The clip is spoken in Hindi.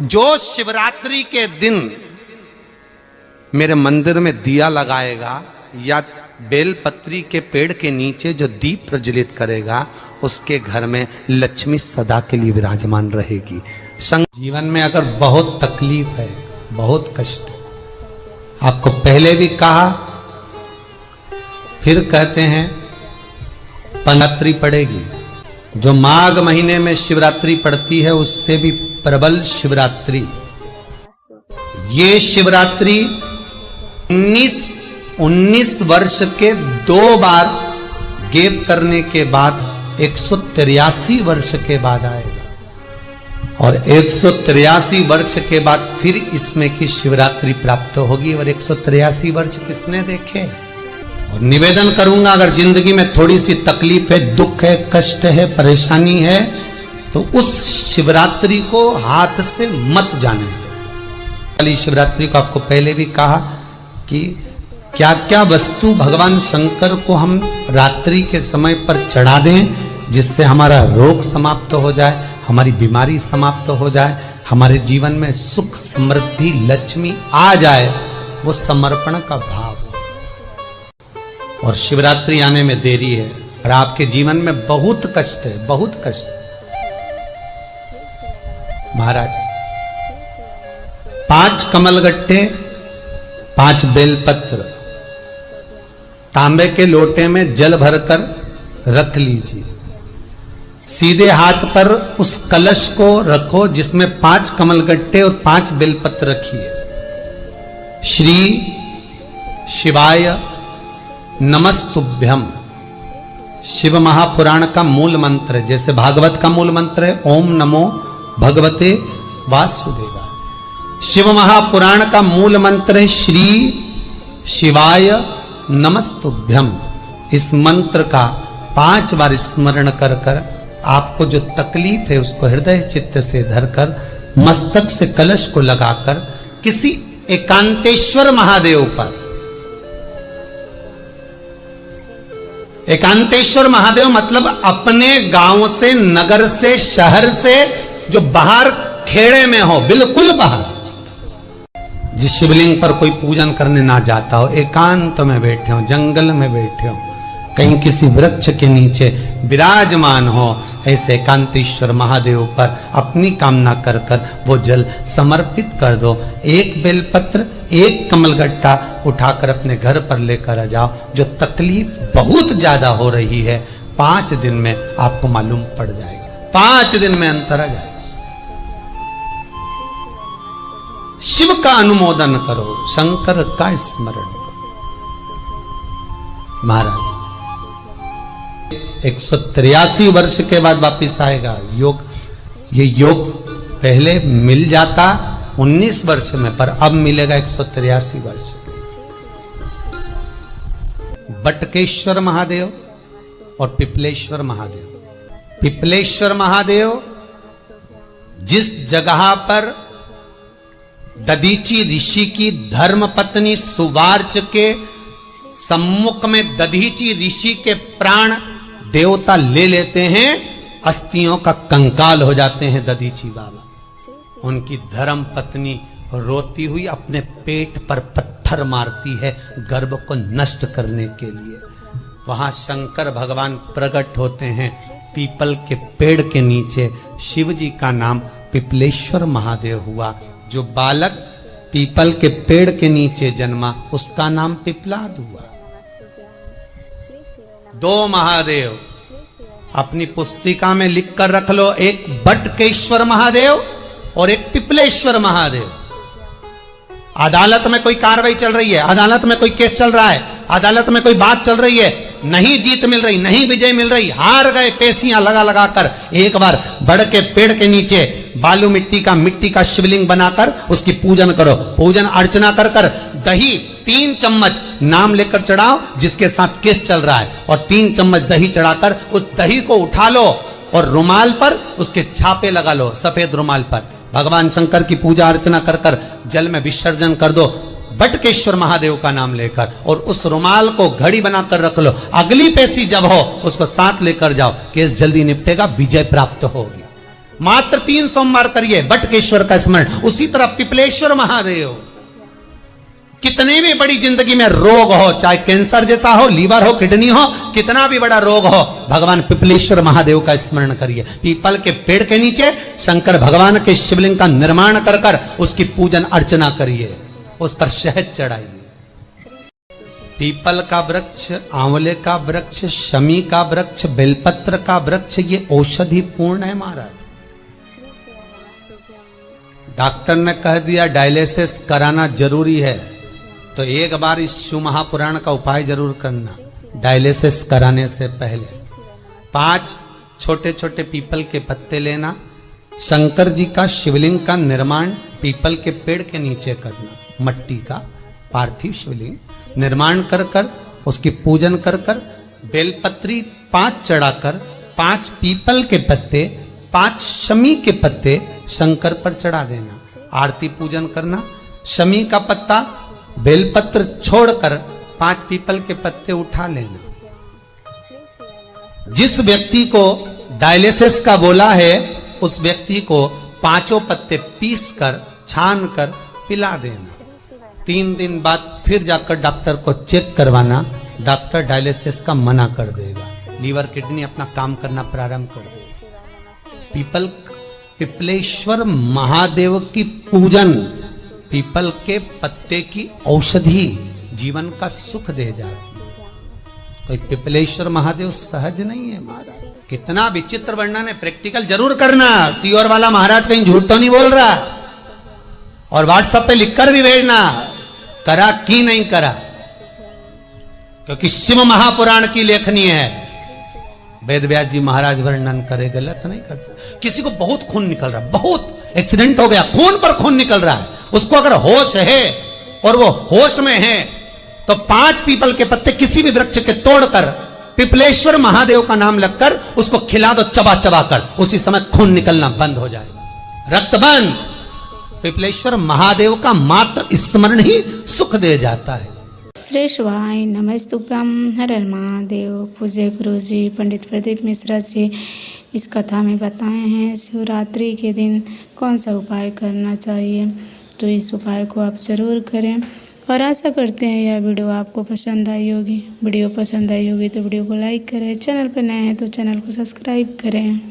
जो शिवरात्रि के दिन मेरे मंदिर में दिया लगाएगा या बेलपत्री के पेड़ के नीचे जो दीप प्रज्वलित करेगा, उसके घर में लक्ष्मी सदा के लिए विराजमान रहेगी। जीवन में अगर बहुत तकलीफ है, बहुत कष्ट है, आपको पहले भी कहा फिर कहते हैं, पंगरात्रि पड़ेगी। जो माघ महीने में शिवरात्रि पड़ती है उससे भी प्रबल शिवरात्रि। ये शिवरात्रि 19 वर्ष के 2 बार गैप करने के बाद 183 वर्ष के बाद आएगा और 183 वर्ष के बाद फिर इसमें की शिवरात्रि प्राप्त होगी। और 183 वर्ष किसने देखे? और निवेदन करूंगा, अगर जिंदगी में थोड़ी सी तकलीफ है, दुख है, कष्ट है, परेशानी है, तो उस शिवरात्रि को हाथ से मत जाने दो। वाली शिवरात्रि को आपको पहले भी कहा कि क्या क्या वस्तु भगवान शंकर को हम रात्रि के समय पर चढ़ा दें, जिससे हमारा रोग समाप्त हो जाए, हमारी बीमारी समाप्त हो जाए, हमारे जीवन में सुख समृद्धि लक्ष्मी आ जाए। वो समर्पण का भाव। और शिवरात्रि आने में देरी है और आपके जीवन में बहुत कष्ट है, बहुत कष्ट। महाराज 5 कमलगट्टे, 5 बेलपत्र तांबे के लोटे में जल भरकर रख लीजिए। सीधे हाथ पर उस कलश को रखो जिसमें 5 कमलगट्टे और 5 बेलपत्र रखिए। श्री शिवाय नमस्तुभ्यम शिव महापुराण का मूल मंत्र है, जैसे भागवत का मूल मंत्र है ओम नमो भगवते वासुदेवाय। शिव महापुराण का मूल मंत्र है श्री शिवाय नमस्तुभ्यम। इस मंत्र का 5 बार स्मरण कर कर आपको जो तकलीफ है उसको हृदय चित्त से धरकर मस्तक से कलश को लगाकर किसी एकांतेश्वर महादेव पर, एकांतेश्वर महादेव मतलब अपने गांव से, नगर से, शहर से जो बाहर खेड़े में हो, बिल्कुल बाहर, जिस शिवलिंग पर कोई पूजन करने ना जाता हो, एकांत में बैठे हो, जंगल में बैठे हो, कहीं किसी वृक्ष के नीचे विराजमान हो, ऐसे एकांतेश्वर महादेव पर अपनी कामना कर कर वो जल समर्पित कर दो। 1 बेलपत्र, 1 कमलगट्टा उठाकर अपने घर पर लेकर आ जाओ। जो तकलीफ बहुत ज्यादा हो रही है 5 दिन में आपको मालूम पड़ जाएगा, 5 दिन में अंतर आ जाएगा। शिव का अनुमोदन करो, शंकर का स्मरण करो। महाराज 183 वर्ष के बाद वापिस आएगा योग। ये योग पहले मिल जाता 19 वर्ष में, पर अब मिलेगा 183 वर्ष। बटकेश्वर महादेव और पिपलेश्वर महादेव। पिपलेश्वर महादेव जिस जगह पर दधीची ऋषि की धर्म पत्नी सुवार्च के सम्मुख में दधीची ऋषि के प्राण देवता ले लेते हैं, अस्थियों का कंकाल हो जाते हैं दधीची बाबा। उनकी धर्म पत्नी रोती हुई अपने पेट पर पत्थर मारती है गर्भ को नष्ट करने के लिए। वहां शंकर भगवान प्रकट होते हैं पीपल के पेड़ के नीचे। शिव जी का नाम पिपलेश्वर महादेव हुआ। जो बालक पीपल के पेड़ के नीचे जन्मा उसका नाम पिपलाद हुआ। 2 महादेव अपनी पुस्तिका में लिख कर रख लो, एक बटकेश्वर महादेव और एक पिपलेश्वर महादेव। अदालत में कोई कार्रवाई चल रही है, अदालत में कोई केस चल रहा है, अदालत में कोई बात चल रही है, नहीं जीत मिल रही, नहीं विजय मिल रही, हार गए, पेशियां लगा लगा कर, एक बार बड़ के पेड़ के नीचे बालू मिट्टी का शिवलिंग बनाकर उसकी पूजन करो। पूजन अर्चना कर कर दही 3 चम्मच नाम लेकर चढ़ाओ जिसके साथ केस चल रहा है, और 3 चम्मच दही चढ़ाकर उस दही को उठा लो और रुमाल पर उसके छापे लगा लो, सफेद रुमाल पर। भगवान शंकर की पूजा अर्चना कर कर जल में विसर्जन कर दो बटकेश्वर महादेव का नाम लेकर, और उस रुमाल को घड़ी बनाकर रख लो। अगली पेशी जब हो उसको साथ लेकर जाओ, केस जल्दी निपटेगा, विजय प्राप्त होगी। मात्र 3 सोमवार करिए बटकेश्वर का स्मरण। उसी तरह पिपलेश्वर महादेव, कितने भी बड़ी जिंदगी में रोग हो, चाहे कैंसर जैसा हो, लीवर हो, किडनी हो, कितना भी बड़ा रोग हो, भगवान पिपलेश्वर महादेव का स्मरण करिए। पीपल के पेड़ के नीचे शंकर भगवान के शिवलिंग का निर्माण कर कर उसकी पूजन अर्चना करिए, उस पर शहद चढ़ाइए। पीपल का वृक्ष, आंवले का वृक्ष, शमी का वृक्ष, बेलपत्र का वृक्ष, ये औषधि पूर्ण है महाराज। डॉक्टर ने कह दिया डायलिसिस कराना जरूरी है, तो एक बार इस शिव महापुराण का उपाय जरूर करना। डायलिसिस कराने से पहले 5 छोटे छोटे पीपल के पत्ते लेना, शंकर जी का शिवलिंग का निर्माण पीपल के पेड़ के नीचे करना, मट्टी का पार्थिव शिवलिंग निर्माण कर कर उसकी पूजन कर कर बेलपत्री 5 चढ़ाकर 5 पीपल के पत्ते, 5 शमी के पत्ते शंकर पर चढ़ा देना, आरती पूजन करना। शमी का पत्ता बेलपत्र छोड़कर 5 पीपल के पत्ते उठा लेना। जिस व्यक्ति को डायलिसिस का बोला है उस व्यक्ति को 5 पत्ते पीस कर छान कर पिला देना। 3 दिन बाद फिर जाकर डॉक्टर को चेक करवाना, डॉक्टर डायलिसिस का मना कर देगा, लीवर किडनी अपना काम करना प्रारंभ कर देगा। पिपलेश्वर महादेव की पूजन, पीपल के पत्ते की औषधि जीवन का सुख दे जाती है। तो पिपलेश्वर महादेव सहज नहीं है महाराज, कितना विचित्र वर्णन है। प्रैक्टिकल जरूर करना, सीओर वाला महाराज कहीं झूठ तो नहीं बोल रहा, और व्हाट्सएप पे लिखकर भी भेजना करा कि नहीं करा, क्योंकि शिव महापुराण की लेखनी है। वेद व्यास जी महाराज वर्णन करे, गलत नहीं कर सकते। किसी को बहुत खून निकल रहा, बहुत एक्सीडेंट हो गया, खून पर खून निकल रहा है, उसको अगर होश है और वो होश में है तो 5 पीपल के पत्ते किसी भी वृक्ष के तोड़कर पिपलेश्वर महादेव का नाम लगकर उसको खिला दो, चबा चबा कर, उसी समय खून निकलना बंद हो जाएगा, रक्त बंद। पिपलेश्वर महादेव का मात्र स्मरण ही सुख दे जाता है। श्री शिवाय नमस्तुभ्यं। हर हर महादेव। पूज्य गुरु जी पंडित प्रदीप मिश्रा जी इस कथा में बताए हैं शिवरात्रि के दिन कौन सा उपाय करना चाहिए, तो इस उपाय को आप ज़रूर करें। और आशा करते हैं यह वीडियो आपको पसंद आई होगी। वीडियो पसंद आई होगी तो वीडियो को लाइक करें, चैनल पर नए हैं तो चैनल को सब्सक्राइब करें।